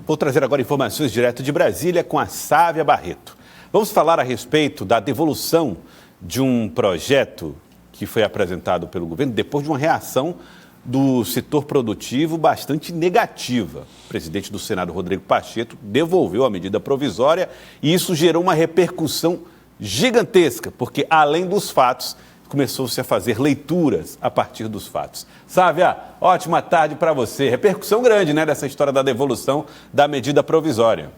Vou trazer agora informações direto de Brasília com a Sávia Barreto. Vamos falar a respeito da devolução de um projeto que foi apresentado pelo governo depois de uma reação do setor produtivo bastante negativa. O presidente do Senado, Rodrigo Pacheco, devolveu a medida provisória e isso gerou uma repercussão gigantesca, porque além dos fatos, começou-se a fazer leituras a partir dos fatos. Sávia, ótima tarde para você. Repercussão grande, né, dessa história da devolução da medida provisória.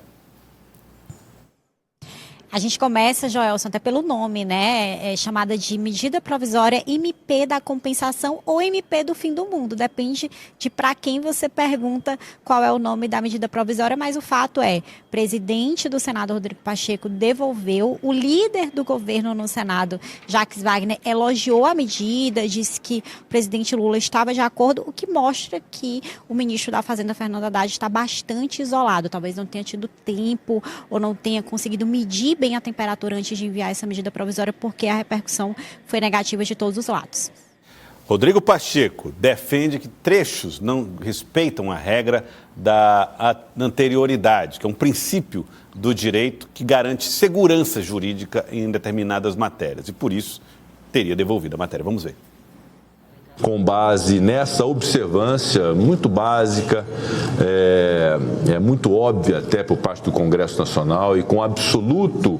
A gente começa, Joelson, até pelo nome, né? É chamada de medida provisória MP da compensação ou MP do fim do mundo. Depende de para quem você pergunta qual é o nome da medida provisória, mas o fato é, o presidente do Senado, Rodrigo Pacheco, devolveu. O líder do governo no Senado, Jacques Wagner, elogiou a medida, disse que o presidente Lula estava de acordo, o que mostra que o ministro da Fazenda, Fernando Haddad, está bastante isolado. Talvez não tenha tido tempo ou não tenha conseguido medir bem a temperatura antes de enviar essa medida provisória, porque a repercussão foi negativa de todos os lados. Rodrigo Pacheco defende que trechos não respeitam a regra da anterioridade, que é um princípio do direito que garante segurança jurídica em determinadas matérias, e por isso teria devolvido a matéria. Vamos ver. Com base nessa observância muito básica, muito óbvia até por parte do Congresso Nacional e com absoluto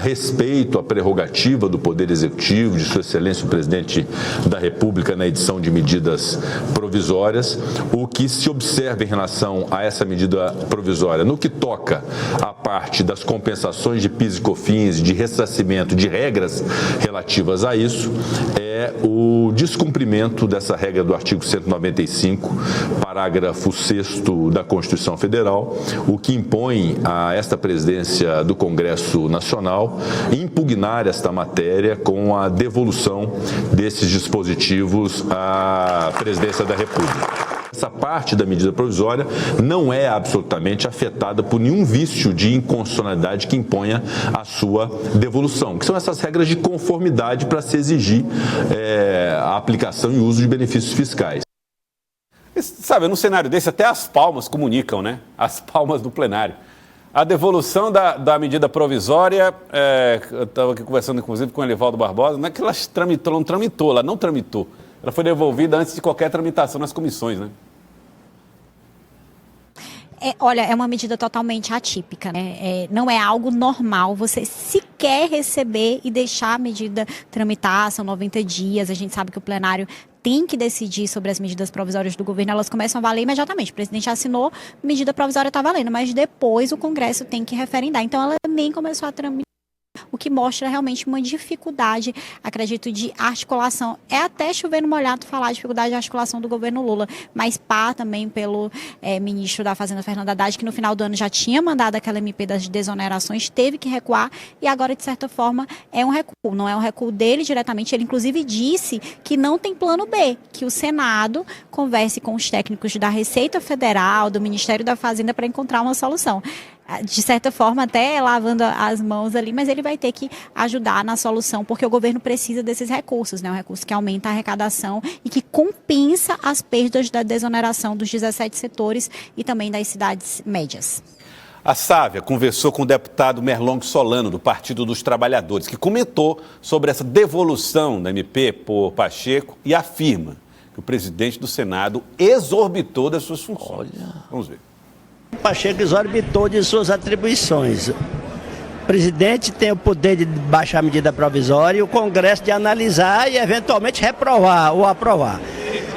respeito à prerrogativa do Poder Executivo, de Sua Excelência o Presidente da República na edição de medidas provisórias, o que se observa em relação a essa medida provisória, no que toca à parte das compensações de PIS e COFINS, de ressarcimento, de regras relativas a isso, é o descumprimento dessa regra do artigo 195, parágrafo 6º da Constituição Federal, o que impõe a esta presidência do Congresso Nacional impugnar esta matéria com a devolução desses dispositivos à presidência da República. Essa parte da medida provisória não é absolutamente afetada por nenhum vício de inconstitucionalidade que imponha a sua devolução, que são essas regras de conformidade para se exigir a aplicação e uso de benefícios fiscais. Sabe, num cenário desse, até as palmas comunicam, né? As palmas do plenário. A devolução da medida provisória, eu estava aqui conversando inclusive com o Elivaldo Barbosa, não é que ela não tramitou. Ela foi devolvida antes de qualquer tramitação nas comissões, né? Olha, é uma medida totalmente atípica, né? Não é algo normal você sequer receber e deixar a medida tramitar, são 90 dias, a gente sabe que o plenário tem que decidir sobre as medidas provisórias do governo, elas começam a valer imediatamente. O presidente assinou, medida provisória está valendo, mas depois o Congresso tem que referendar. Então ela nem começou a tramitar, o que mostra realmente uma dificuldade, acredito, de articulação. É até chover no molhado falar de dificuldade de articulação do governo Lula, mas pá também pelo ministro da Fazenda, Fernando Haddad, que no final do ano já tinha mandado aquela MP das desonerações, teve que recuar e agora, de certa forma, é um recuo. Não é um recuo dele diretamente, ele inclusive disse que não tem plano B, que o Senado converse com os técnicos da Receita Federal, do Ministério da Fazenda para encontrar uma solução. De certa forma, até lavando as mãos ali, mas ele vai ter que ajudar na solução, porque o governo precisa desses recursos, né? Um recurso que aumenta a arrecadação e que compensa as perdas da desoneração dos 17 setores e também das cidades médias. A Sávia conversou com o deputado Merlong Solano, do Partido dos Trabalhadores, que comentou sobre essa devolução da MP por Pacheco e afirma que o presidente do Senado exorbitou das suas funções. Vamos ver. Pacheco exorbitou de suas atribuições. O presidente tem o poder de baixar a medida provisória e o Congresso de analisar e eventualmente reprovar ou aprovar.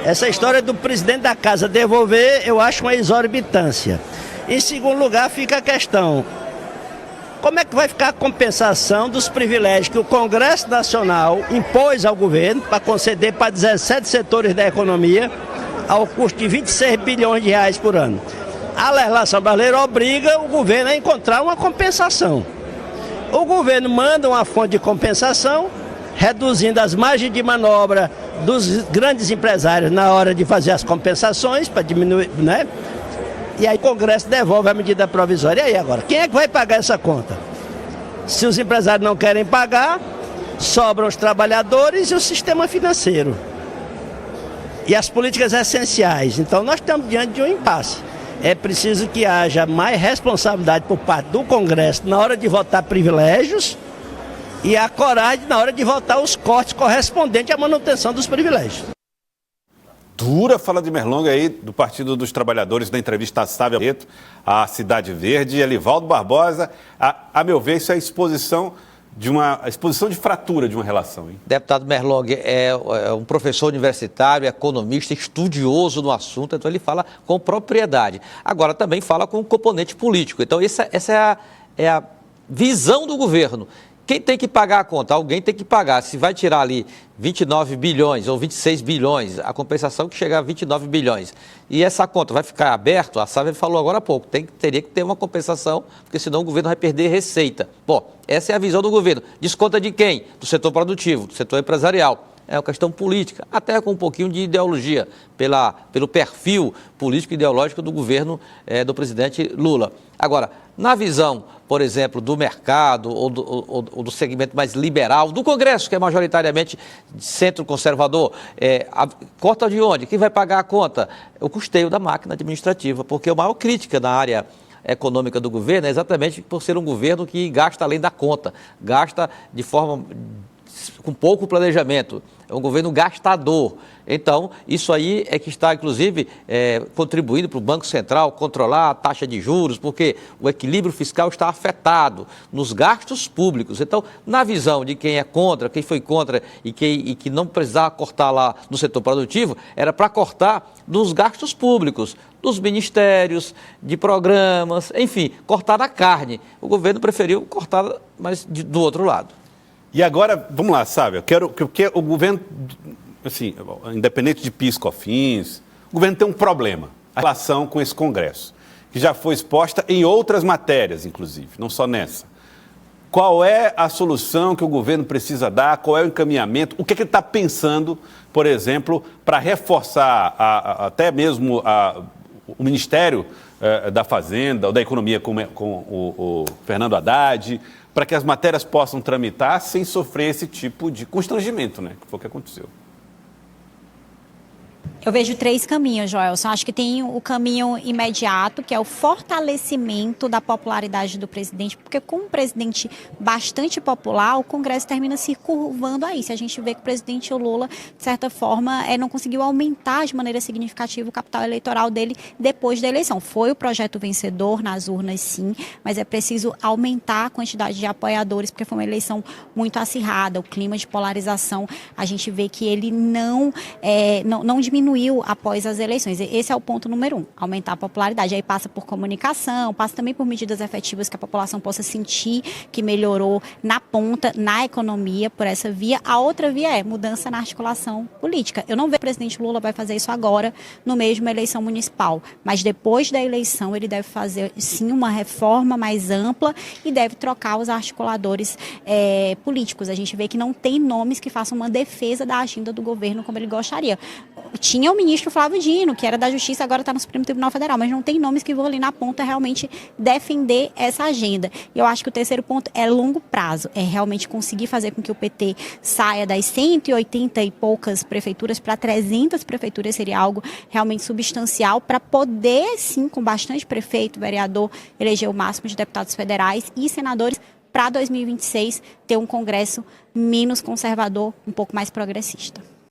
Essa história do presidente da casa devolver, eu acho uma exorbitância. Em segundo lugar, fica a questão: como é que vai ficar a compensação dos privilégios que o Congresso Nacional impôs ao governo para conceder para 17 setores da economia ao custo de 26 bilhões de reais por ano? A legislação brasileira obriga o governo a encontrar uma compensação. O governo manda uma fonte de compensação, reduzindo as margens de manobra dos grandes empresários na hora de fazer as compensações, para diminuir, né? E aí o Congresso devolve a medida provisória. E aí agora, quem é que vai pagar essa conta? Se os empresários não querem pagar, sobram os trabalhadores e o sistema financeiro. E as políticas essenciais. Então nós estamos diante de um impasse. É preciso que haja mais responsabilidade por parte do Congresso na hora de votar privilégios e a coragem na hora de votar os cortes correspondentes à manutenção dos privilégios. Dura fala de Merlong aí, do Partido dos Trabalhadores, na entrevista a Sávia Barreto, à Cidade Verde, e Elivaldo Barbosa. A meu ver, isso é exposição de fratura de uma relação, hein? Deputado Merlong é um professor universitário, economista, estudioso no assunto, então ele fala com propriedade. Agora também fala com componente político. Então essa é a visão do governo. Quem tem que pagar a conta? Alguém tem que pagar. Se vai tirar ali 29 bilhões ou 26 bilhões, a compensação que chega a 29 bilhões, e essa conta vai ficar aberta, a Sávia falou agora há pouco, teria que ter uma compensação, porque senão o governo vai perder receita. Bom, essa é a visão do governo. Desconta de quem? Do setor produtivo, do setor empresarial. É uma questão política, até com um pouquinho de ideologia, pelo perfil político e ideológico do governo do presidente Lula. Agora, na visão, por exemplo, do mercado ou do segmento mais liberal, do Congresso, que é majoritariamente centro-conservador, corta de onde? Quem vai pagar a conta? O custeio da máquina administrativa, porque a maior crítica na área econômica do governo é exatamente por ser um governo que gasta além da conta, gasta de forma com pouco planejamento, é um governo gastador. Então, isso aí é que está, inclusive, contribuindo para o Banco Central controlar a taxa de juros, porque o equilíbrio fiscal está afetado nos gastos públicos. Então, na visão de quem é contra, quem foi contra e que não precisava cortar lá no setor produtivo, era para cortar nos gastos públicos, dos ministérios, de programas, enfim, cortar da carne. O governo preferiu cortar, mas do outro lado. E agora, vamos lá, Sávia, eu quero que o governo, assim, independente de PIS, COFINS, o governo tem um problema, a relação com esse Congresso, que já foi exposta em outras matérias, inclusive, não só nessa. Qual é a solução que o governo precisa dar, qual é o encaminhamento, o que ele está pensando, por exemplo, para reforçar até mesmo o Ministério da Fazenda ou da Economia com o Fernando Haddad, para que as matérias possam tramitar sem sofrer esse tipo de constrangimento, né? Que foi o que aconteceu. Eu vejo 3 caminhos, Joelson. Acho que tem o caminho imediato, que é o fortalecimento da popularidade do presidente, porque com um presidente bastante popular, o Congresso termina se curvando a isso. A gente vê que o presidente Lula, de certa forma, não conseguiu aumentar de maneira significativa o capital eleitoral dele depois da eleição. Foi o projeto vencedor nas urnas, sim, mas é preciso aumentar a quantidade de apoiadores, porque foi uma eleição muito acirrada. O clima de polarização, a gente vê que ele não diminuiu após as eleições. Esse é o ponto número 1, aumentar a popularidade. Aí passa por comunicação, passa também por medidas efetivas que a população possa sentir que melhorou na ponta, na economia, por essa via. A outra via é mudança na articulação política. Eu não vejo que o presidente Lula vai fazer isso agora, no meio de uma eleição municipal, mas depois da eleição ele deve fazer, sim, uma reforma mais ampla e deve trocar os articuladores políticos. A gente vê que não tem nomes que façam uma defesa da agenda do governo como ele gostaria. Tinha o ministro Flávio Dino, que era da Justiça, agora está no Supremo Tribunal Federal, mas não tem nomes que vão ali na ponta realmente defender essa agenda. E eu acho que o terceiro ponto é longo prazo, é realmente conseguir fazer com que o PT saia das 180 e poucas prefeituras para 300 prefeituras, seria algo realmente substancial para poder, sim, com bastante prefeito, vereador, eleger o máximo de deputados federais e senadores para 2026 ter um Congresso menos conservador, um pouco mais progressista.